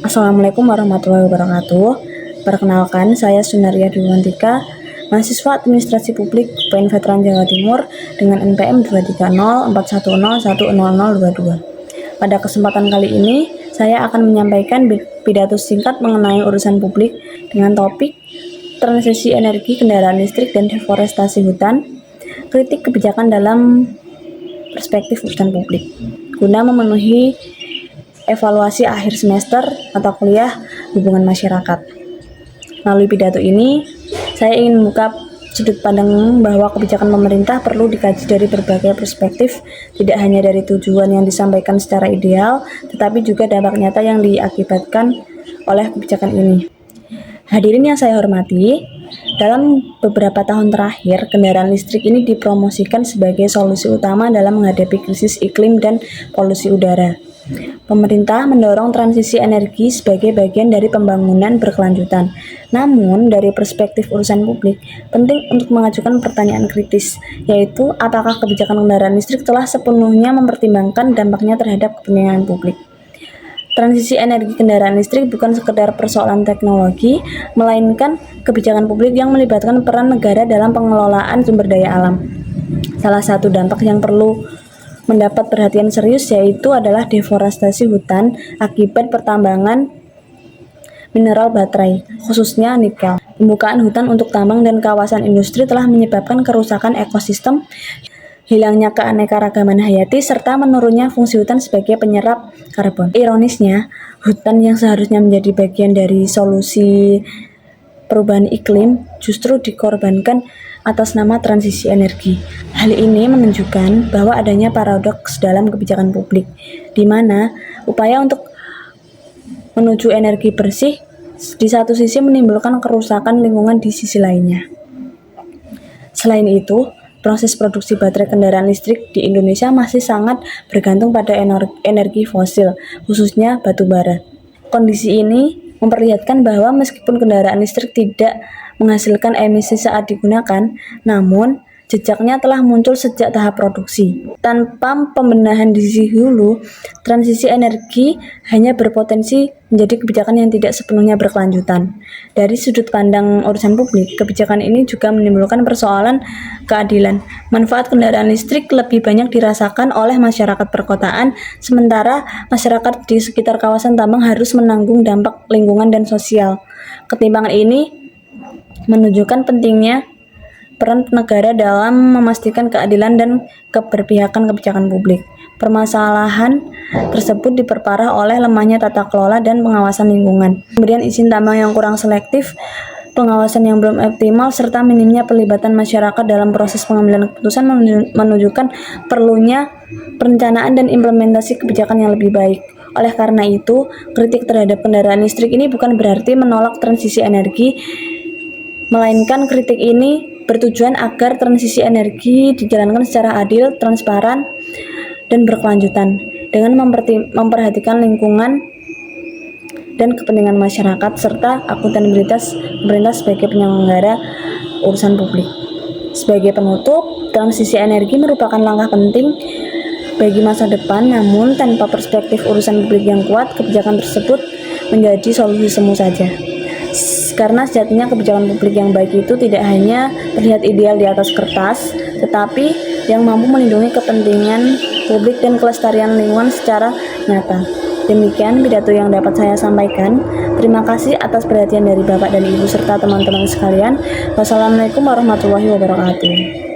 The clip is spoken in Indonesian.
Assalamualaikum warahmatullahi wabarakatuh. Perkenalkan, saya Sunaria Dewantika, mahasiswa Administrasi Publik UPN Veteran Jawa Timur dengan NPM 23041010022. Pada kesempatan kali ini, saya akan menyampaikan pidato singkat mengenai urusan publik dengan topik transisi energi, kendaraan listrik, dan deforestasi hutan, kritik kebijakan dalam perspektif urusan publik, guna memenuhi evaluasi akhir semester mata kuliah hubungan masyarakat. Melalui pidato ini, saya ingin membuka sudut pandang bahwa kebijakan pemerintah perlu dikaji dari berbagai perspektif, tidak hanya dari tujuan yang disampaikan secara ideal, tetapi juga dampak nyata yang diakibatkan oleh kebijakan ini. Hadirin yang saya hormati, dalam beberapa tahun terakhir, kendaraan listrik ini dipromosikan sebagai solusi utama dalam menghadapi krisis iklim dan polusi udara. Pemerintah mendorong transisi energi sebagai bagian dari pembangunan berkelanjutan. Namun, dari perspektif urusan publik, penting untuk mengajukan pertanyaan kritis, yaitu apakah kebijakan kendaraan listrik telah sepenuhnya mempertimbangkan dampaknya terhadap kepentingan publik. Transisi energi kendaraan listrik bukan sekedar persoalan teknologi, melainkan kebijakan publik yang melibatkan peran negara dalam pengelolaan sumber daya alam. Salah satu dampak yang perlu mendapat perhatian serius yaitu adalah deforestasi hutan akibat pertambangan mineral baterai, khususnya nikel. Pembukaan hutan untuk tambang dan kawasan industri telah menyebabkan kerusakan ekosistem, hilangnya keanekaragaman hayati, serta menurunnya fungsi hutan sebagai penyerap karbon. Ironisnya, hutan yang seharusnya menjadi bagian dari solusi perubahan iklim justru dikorbankan atas nama transisi energi. Hal ini menunjukkan bahwa adanya paradoks dalam kebijakan publik, di mana upaya untuk menuju energi bersih di satu sisi menimbulkan kerusakan lingkungan di sisi lainnya. Selain itu, proses produksi baterai kendaraan listrik di Indonesia masih sangat bergantung pada energi fosil, khususnya batu bara. Kondisi ini memperlihatkan bahwa meskipun kendaraan listrik tidak menghasilkan emisi saat digunakan, namun jejaknya telah muncul sejak tahap produksi. Tanpa pembenahan di hulu, transisi energi hanya berpotensi menjadi kebijakan yang tidak sepenuhnya berkelanjutan. Dari sudut pandang urusan publik, kebijakan ini juga menimbulkan persoalan keadilan. Manfaat kendaraan listrik lebih banyak dirasakan oleh masyarakat perkotaan, sementara masyarakat di sekitar kawasan tambang harus menanggung dampak lingkungan dan sosial. Ketimpangan ini menunjukkan pentingnya peran negara dalam memastikan keadilan dan keberpihakan kebijakan publik. Permasalahan tersebut diperparah oleh lemahnya tata kelola dan pengawasan lingkungan, pemberian izin tambang yang kurang selektif, pengawasan yang belum optimal, serta minimnya pelibatan masyarakat dalam proses pengambilan keputusan menunjukkan perlunya perencanaan dan implementasi kebijakan yang lebih baik. Oleh karena itu, kritik terhadap kendaraan listrik ini bukan berarti menolak transisi energi, melainkan kritik ini bertujuan agar transisi energi dijalankan secara adil, transparan, dan berkelanjutan dengan memperhatikan lingkungan dan kepentingan masyarakat serta akuntabilitas pemerintah sebagai penyelenggara urusan publik. Sebagai penutup, transisi energi merupakan langkah penting bagi masa depan, namun tanpa perspektif urusan publik yang kuat, kebijakan tersebut menjadi solusi semu saja. Karena sejatinya kebijakan publik yang baik itu tidak hanya terlihat ideal di atas kertas, tetapi yang mampu melindungi kepentingan publik dan kelestarian lingkungan secara nyata. Demikian pidato yang dapat saya sampaikan. Terima kasih atas perhatian dari Bapak dan Ibu serta teman-teman sekalian. Wassalamualaikum warahmatullahi wabarakatuh.